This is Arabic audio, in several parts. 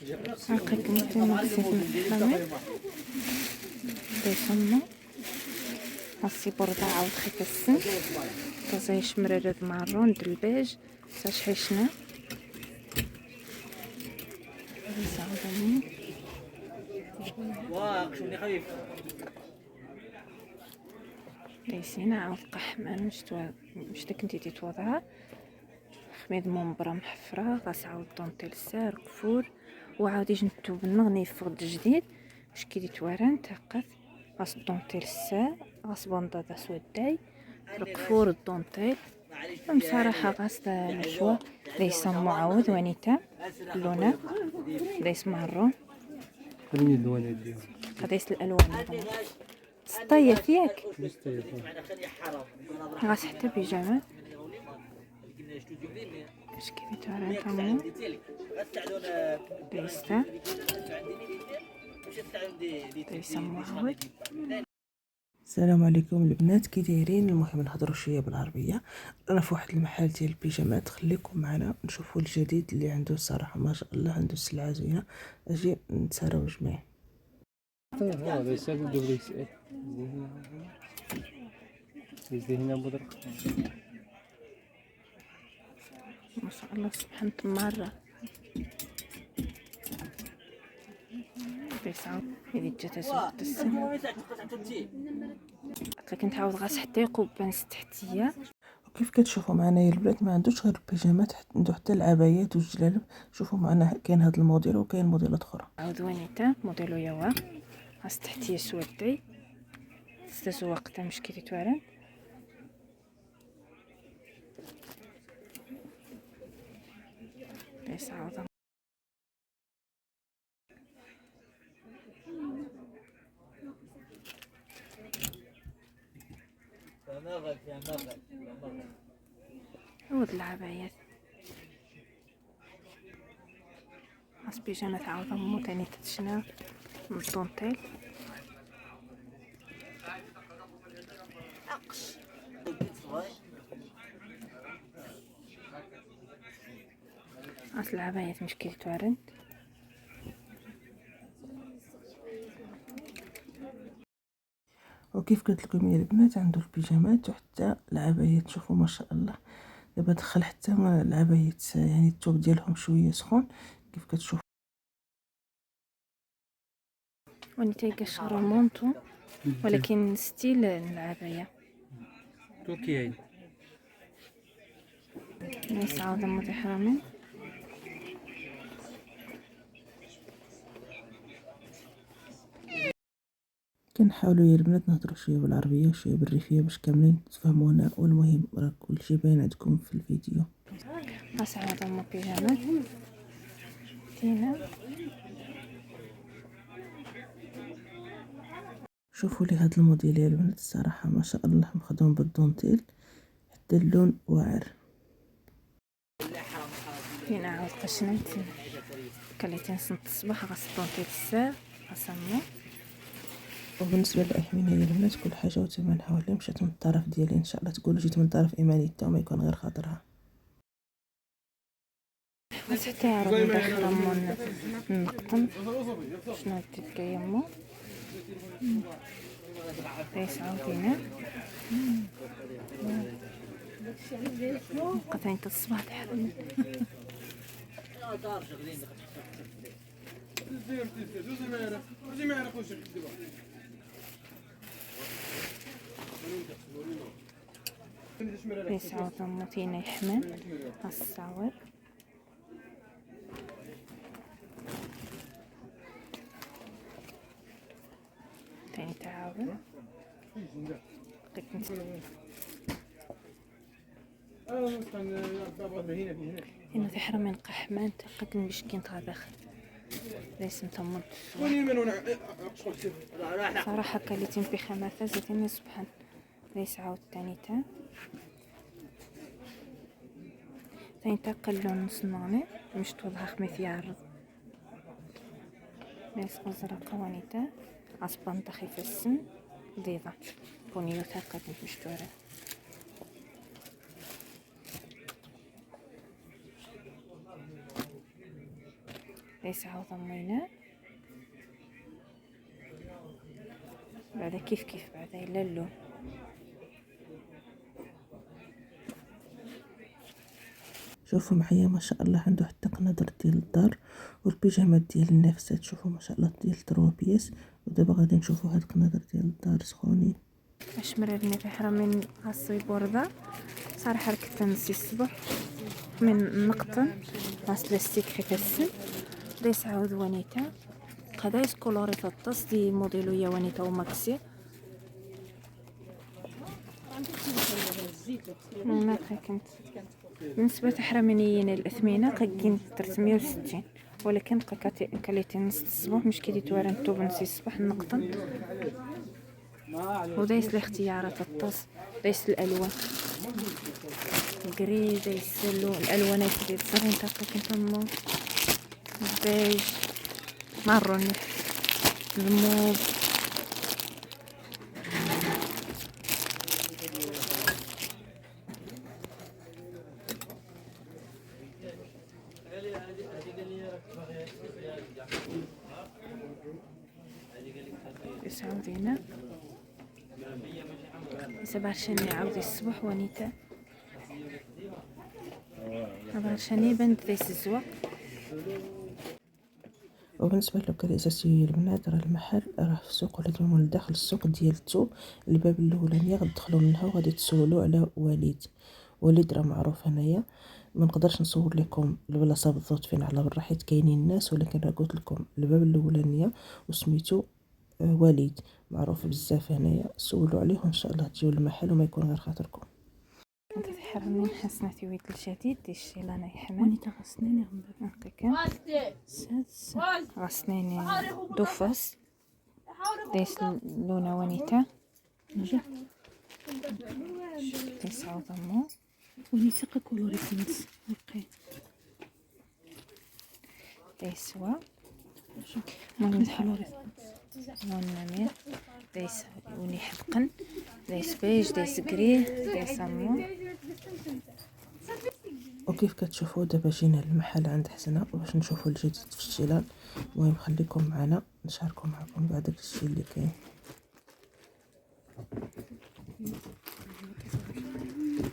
هاكا كنتي نغسل الحمام ديسمو هاسي برده عاود خيط السن تزايش مررد مارون دلباج تاش حيشنا زعما واق شوني خفيف دايسينا عاود قحمان مش داك انتي تيتوضعها خميد مونبرا محفره غاس عاود طونطيل سار كفور وعاود يجنتو بالنغني فوق جديد واش كي توارن تاقف غاس طونطيل السار غاس بندادا سوداي الكفور الطونطيل بصراحه غاس الجوا ليس معود ونيتا لونه ليس مارون خليني اللون ديالو قديس الالوان سطيف ياك غاس حتى بيجامه اش كي ترى تمام ديستا معود. السلام عليكم البنات، كي دايرين؟ المهم نهضروا شويه بالعربيه. انا في واحد المحل ديال البيجامات، خليكم معنا نشوفوا الجديد اللي عنده. الصراحه ما شاء الله عنده السلعه زوينه. اجي نتساراو جميع. ما شاء الله سبحان تمارة بيسعود هذه جات زوقت السن كنت عاود غاس حتى يقوبان تحتيه. وكيف كتشوفوا معنا يا البنات، ما عندوش غير البيجامات، عنده حتى العبايات والجلالب. شوفوا معنا كاين هذا الموديل وكاين موديلات اخرى. عاود وانيتا موديلو يوا غاس تحتيه سودي استزوقتها مش كي تتوارن بيسعود عود العبايات غاس بيجامات عاود مو تاني تتشنا من الطونطيل غاس العبايات مش كي توارن وكيف قلت لكم يا البنات، عنده البيجامات وحتى العبايات. شوفوا ما شاء الله، دابا دخل حتى العبايات، يعني الثوب ديالهم شويه سخون كيف كتشوفوا. ونيتا كيشرو مونطو ولكن ستيل العباية تركيا. ناس عاود مودي حرامين كنحاولوا يا البنات نهضروا شويه بالعربيه وشويه بالريفيه باش كاملين تفهمونا، والمهم راه كلشي باين عندكم في الفيديو. غاس عاود مو بيجامات تينا شوفوا لي هذا الموديل يا البنات، الصراحه ما شاء الله مخدوم بالدونتيل، حتى اللون واعر. هنا عاود قشنات كليتين سنت الصباح غاس طونطيل الساعه غاسمو. وبالنسبه للاحمنه يا البنات كل حاجه وثمنها، ولا مشات من الطرف ديالي ان شاء الله تقول جيت من طرف ايمانيتها وما يكون غير خاطرها. غاس حتى يعرف ندخل مون نقطن شنو تلقى يمو ليس عاودينا قطعين الصباح تحرم ليس عاود موتينا يحمل الصاور تاني تعاون هنا تحرم من قحمان تلقى مشكين طابخ ليس متمد صراحة كالتين في خماثة زيتين سبحان ليس عاود تانيتا تانيتا قلون نصنعني مش توضها خميث يعرض ليس أزرق وانيتا عصبان تخيف السن ضيضة بنيو ثاقة مشتورة يسعود ضمينا بعدا كيف بعدا إلا اللون. شوفوا معايا ما شاء الله عنده حتى قنادر ديال الدار والبيجامات ديال النافسات. شوفوا ما شاء الله ديال 3 بياس. ودابا غادي نشوفوا هاد القنادر ديال الدار سخونين. اش مررني في حرمين غاصي بورده صراحه ركبت نسي الصبح من نقطن غاس لاستيك خيت السن ديس عاود ونيتا قدايس كولوري الطاس دي موديلو يا ونيتا وماكسي ما كنت بالنسبه لحرمينيين الاثمنه كاين 360 ولكن كاليتي نص الصباح مش كيدي توارن توب نسي الصباح نقطن ودايس الاختيارات الطاس دايس الالوان الكري دايس الالوانات ديال الصغير تاعك كنتمو بيج مارون الموف يسعودينا سبعشاني عاودي الصبح ونيتا عبرشاني بنت ديس الزواق. وبالنسبه للوكاله الاساسيه البنات راه المحل راه في السوق ولا تجيو من داخل السوق ديال التوب. الباب الاولاني غتدخلوا منها وغادي تسولوا على وليد راه معروف هنايا. ما نقدرش نصور لكم البلاصه بالضبط فين على برا حيت كاينين الناس ولكن راه قلت لكم الباب الاولانيه وسميتو وليد معروف بزاف هنايا. سولوا عليه وان شاء الله تجيو للمحل وما يكون غير خاطركم. انت تحرمين حسنتي ويد الجديد دي الشي لانا يحمل وني تغسنيني هكاك غسنيني دوفاس ديس لونه ونيتا نجي ديس عظمو ونيتا كولوري كنت لقيت ديس وا من حلوري ونمير ديس وني حدقن ديس بيج ديس كري ديس امو. وكيف كتشوفوا دابا جينا للمحل عند حسنه باش نشوفوا الجديد في الشلال. المهم خليكم معنا نشاركوا معكم بعد الشيء اللي كاين.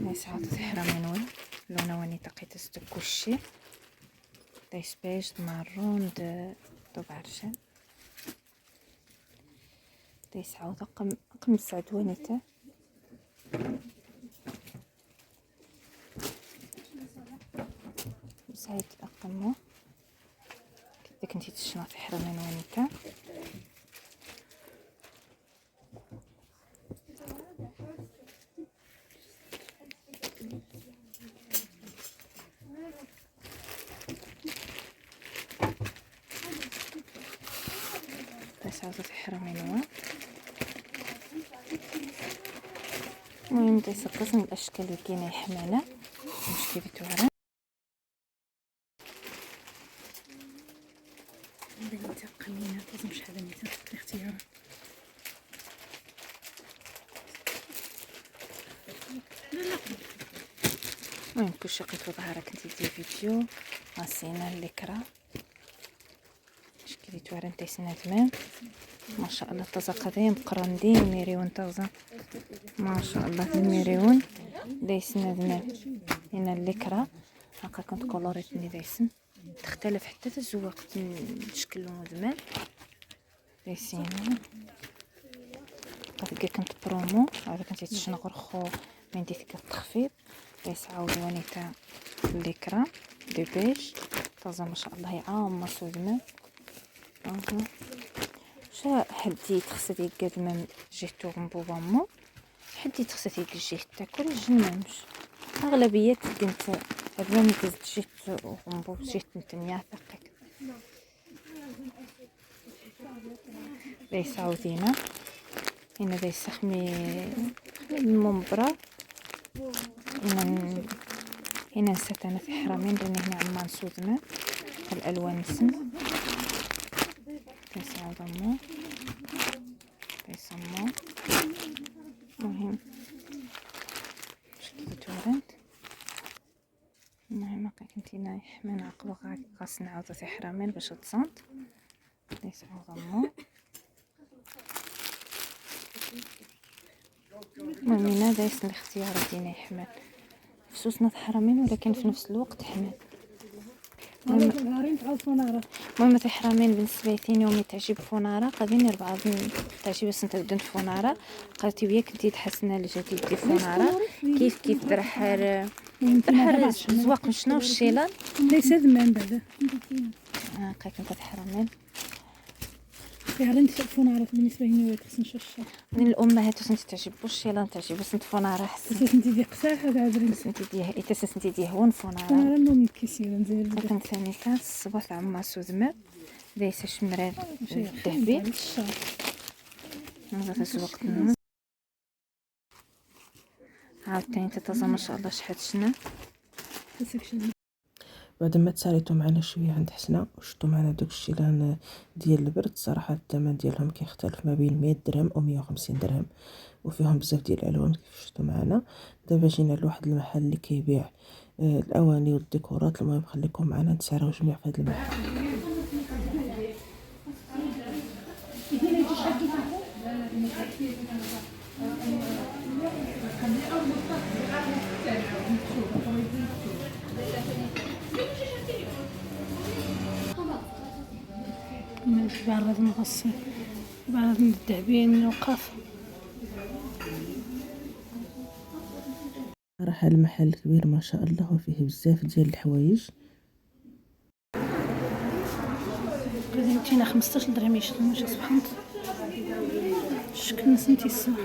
ديس عاود تحرمين وين لونه وني تقيت استكوشي ديس بيج مارون دو بعرشان ديس عاود قم سعد ونيتا سعيد أقمو كده كنتي تشنا تحرمين ونيتا عاوزة تحرمين وين المهم ديس القسم الاشكال اللي كاينه يحمانا مش كيف توعرن بنت قليله لازم شحال من الاختيار. المهم كلشي لقيت ظهرها كنت دير فيديو غاسينا الليكرا شكلي توعرن تيسنا تمام ما شاء الله طازا قديم قراندين ميريون طازا ما شاء الله الميريون دايسنا تمام هنا الليكرا هكا كنت كولوريتني دايسن تختلف حتى تزوق شكل مدمن دايسين هكا كنت برومو هذا كنت تشنغر خو من ديك التخفيض دايس عاود ونيتا الليكرا دي بيج طازا ما شاء الله عامه سودمن شا حدي تخصدي قدمم جيتو غنبوبامو حدي تخصدي جيت تاكل الجنمش اغلبيه كنت هذا من جيت غنبوب جيت نتنيا ثقك ليس عاودينا هنا دايس خمي المنبره هنا نسيت انا في حرامين لان هنا عمان سودمه الالوان نسن تسعة ضمو تيسمو مهم شكي تورنت المهم هكا كنتي ناي حنا نعقلو خاصنا نعاودو تي حرامين باش تصونت ليس غمو. المهم هذا يسن الاختيارات ديالنا يحمل فسوسنا حرامين ولكن في نفس الوقت حمل. المهم تاع حرامين بالنسبه لي يومي تعجب فونارا قادين البعض تعجب سنتبدن فونارا قالتي وياك كنتي تحسنا الجديد دي فونارا كيف درحر زواق شنو الشيلان ليس ذمان بعدا قاك انت حرامين فيها انت فونارا بالنسبه لي خصني نشوف من الامهات سنت تعجب الشيلان تعجب سنت فونارا حسن بس انت دي قساحه هذا سنت ديها ايتا سنت ديها هون فونارا فونارا نوم كيسير نزيد لكن ثاني كان الصباح عما سوزمر ليس شمران الذهبي هذا في الوقت عاوتاني تتزا ما شاء الله شحال شنا. بعد ما تساليتو معنا شويه عند حسنه وشفتو معنا دوك الشيلان ديال البرد، صراحه الثمن ديالهم كيختلف ما بين 100 درهم و 150 درهم وفيهم بزاف ديال الالوان كيف شفتو معنا. دابا جينا لواحد المحل اللي كيبيع الاواني والديكورات. المهم خليكم معنا نتساراو جميع في هذا المحل. بعرض مغصب بعرض من الذهبين وقف. صراحه المحل كبير ما شاء الله وفيه بزاف ديال الحوايج. قديم تينا 15 درهم يشري ماشي سبحانت شكل نسيتي الساعه.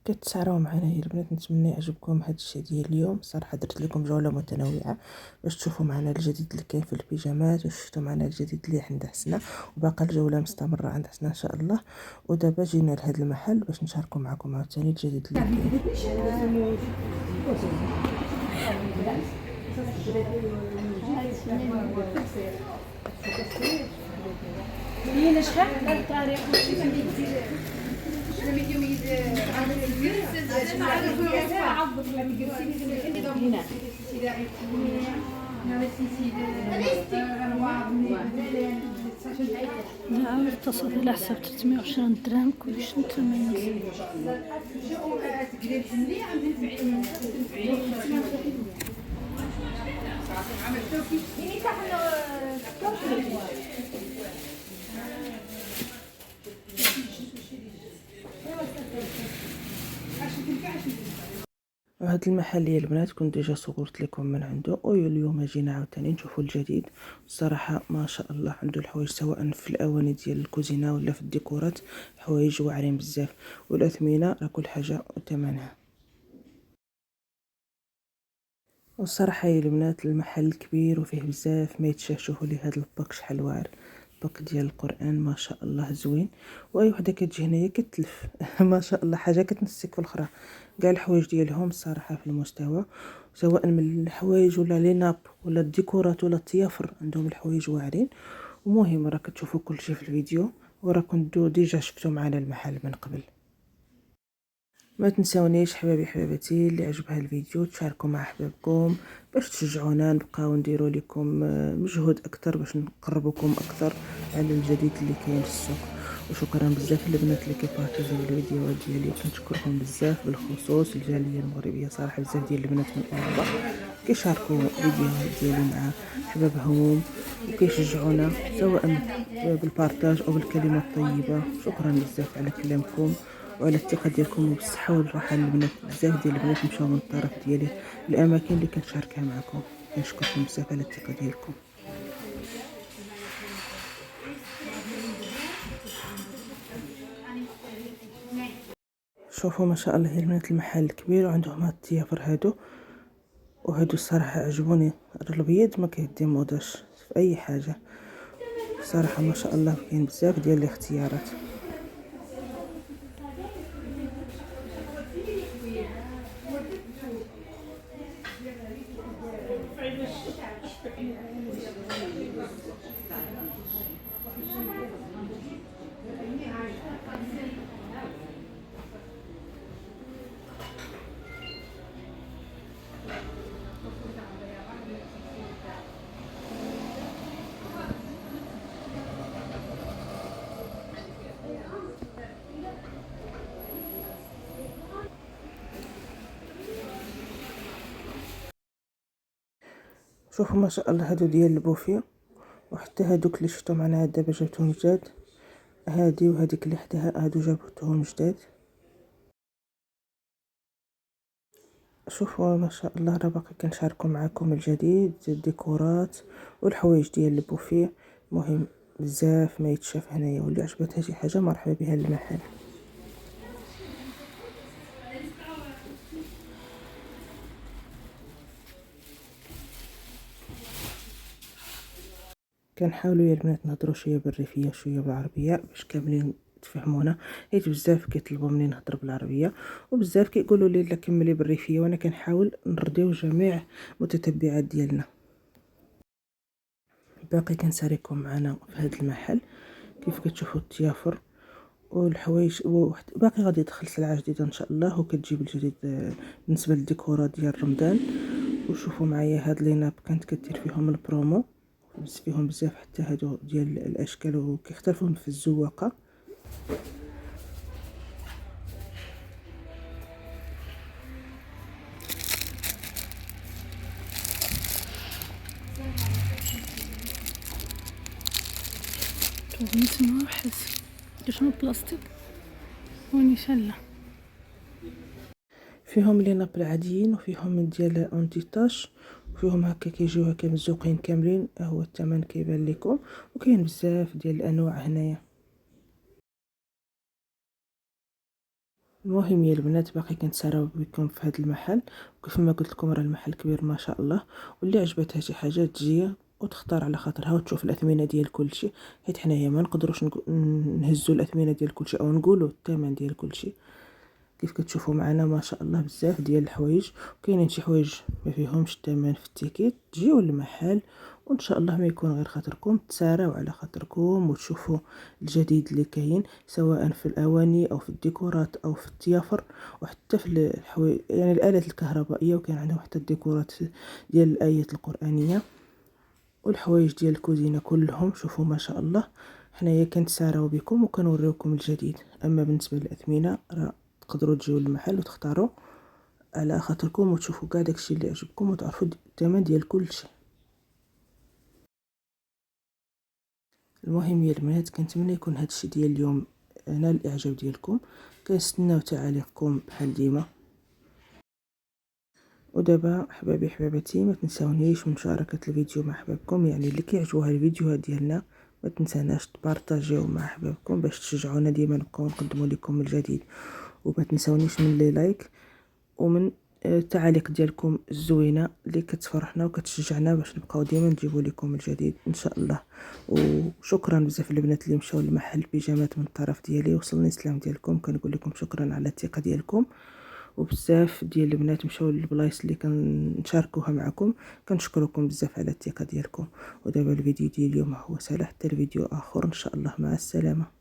كتسعراو معنا يا البنات. نتمنى يعجبكم هذا الشيء ديال اليوم. صراحه درت لكم جوله متنوعه باش تشوفوا معنا الجديد اللي كاين في البيجامات وشفتوا معنا الجديد اللي عند حسنا، وباقا الجوله مستمره عند حسنا ان شاء الله. ودابا جينا لهذا المحل باش نشاركوا معكم عاوتاني الجديد اللي هي شحال الطريق لا اتصل على حساب 320 درهم كلش نتمنى. وهذا المحل يا البنات كنت ديجا صورت لكم من عنده، واليوم جينا عاوتاني نشوفوا الجديد. الصراحه ما شاء الله عنده الحوايج سواء في الاواني ديال الكوزينه ولا في الديكورات، حوايج واعرين بزاف والاثمنه راه كل حاجه وثمنها. والصراحه يا البنات المحل كبير وفيه بزاف ما يتشاف. شوفوا لي هذا الباك شحال واعر، باك ديال القران ما شاء الله زوين. واي وحده كتجي هنايا كتلف ما شاء الله حاجه كتنسك في الاخرى. كاع الحوايج ديالهم صراحه في المستوى، سواء من الحوايج ولا لي ناب ولا الديكورات ولا التيافر عندهم الحوايج واعرين. ومهم راه كتشوفوا كل شيء في الفيديو وراه كنتو ديجا شفتوا معنا المحل من قبل. ما تنساونيش حبايبي حباباتي اللي عجبها الفيديو تشاركوا مع احبابكم باش تشجعونا نبقاو نديروا لكم مجهود اكثر باش نقربكم اكثر على الجديد اللي كاين في السوق. وشكرا بزاف للبنات اللي كيبارطاجيو الفيديوهات ديالي، كنشكركم بزاف بالخصوص الجاليه المغربيه. صراحه بزاف ديال البنات من اوروبا كيشاركوا الفيديوهات ديالي مع حبابهم وكيشجعونا سواء بالبارطاج او بالكلمه الطيبه. شكرا بزاف على كلامكم وعلى الثقه ديالكم وبالصحه والراحه. البنات بزاف ديال البنات مشاو من الطرف ديالي الاماكن اللي كنشاركها معكم. كنشكركم بزاف على الثقه ديالكم. شوفوا ما شاء الله يا البنات المحل كبير وعندهم هاد التيافر وهادو الصراحه عجبوني. الابيض ما كيديموداش في اي حاجه صراحه ما شاء الله. كاين بزاف ديال الاختيارات. شوفوا ما شاء الله هادو ديال البوفيه، وحتى هادوك اللي شفتو معنا عاد دابا جبتهم جداد، هادي وهاديك اللي حداها هادو جابتهم جداد. شوفوا ما شاء الله راه باقي كنشاركوا معكم الجديد، الديكورات والحوايج ديال البوفيه. مهم بزاف ما يتشاف هنايا، واللي عجبتها شي حاجه مرحبا بها للمحل. كنحاولوا يا البنات نهضروا شويه بالريفيه شويه بالعربيه باش كاملين تفهمونا، حيت بزاف كيطلبوا مني نهضر بالعربيه وبزاف كيقولوا لي لا كملي بالريفيه، وانا كنحاول نرضيو جميع المتتبعات ديالنا. باقي كنساريكم معنا في هذا المحل كيف كتشوفوا التيافر والحوايج، باقي غادي يدخل سلعه جديده ان شاء الله وكتجيب الجديد بالنسبه للديكورات ديال رمضان. وشوفوا معايا هاد ليناب كانت كدير فيهم البرومو، فيهم بزاف حتى هادو ديال الاشكال وكيختلفوا في الزواقه. نسمع وحس شنو بلاستيك وين شله. فيهم ليناب العاديين وفيهم ديال اونتي تاش، وفيهم هكا كيجيو هكا مزوقين كاملين، هو الثمن كيبان لكم. وكاين بزاف ديال الانواع هنايا. المهم يا البنات باقي كنتسراو بكم في هذا المحل، وكيف ما قلت لكم راه المحل كبير ما شاء الله، واللي عجبتها شي حاجه تجي وتختار على خاطرها وتشوف الاثمنه ديال كلشي، حيت حنايا ما نقدروش نهزوا الاثمنه ديال كلشي او نقولوا الثمن ديال كلشي. كيف كتشوفوا معنا ما شاء الله بزاف ديال الحوايج، وكاينين شي حوايج ما فيهمش الثمن في التيكيت. تجيو للمحل وان شاء الله ما يكون غير خاطركم، تساراو على خاطركم وتشوفوا الجديد اللي كاين سواء في الاواني او في الديكورات او في التيافر، وحتى في الحوايج يعني الالات الكهربائيه، وكان عندهم حتى الديكورات ديال الايات القرانيه والحوايج ديال الكوزينه كلهم. شوفوا ما شاء الله حنايا كنتساراو بكم وكنوريوكم الجديد. اما بالنسبه للاثمنه راه تقدروا تجيو للمحل وتختاروا على خاطركم وتشوفوا كاع داكشي اللي عجبكم وتعرفوا الثمن ديال كل شيء. المهم يا البنات كنتمنى يكون هادشي ديال اليوم نال الاعجاب ديالكم، كنستناو تعاليقكم بحال ديما. ودابا احبابي حباباتي ما تنساونيش من مشاركه الفيديو مع احبابكم، يعني اللي كيعجبوها الفيديوهات ديالنا ما تنساناش تبارطاجيو مع احبابكم باش تشجعونا ديما نبقاو نقدموا لكم الجديد. وما تنساونيش من لي لايك ومن التعاليق ديالكم الزوينه اللي كتفرحنا وكتشجعنا باش نبقاو ديما نجيبوا لكم الجديد ان شاء الله. وشكرا بزاف البنات اللي مشاو لمحل بيجامات من الطرف ديالي، وصلني السلام ديالكم، كنقول لكم شكرا على الثقه ديالكم. وبزاف ديال البنات مشاو للبلايص اللي كنشاركوها معكم، كنشكركم بزاف على الثقه ديالكم. ودابا الفيديو ديال اليوم هو سالا، حتى الفيديو اخر ان شاء الله، مع السلامه.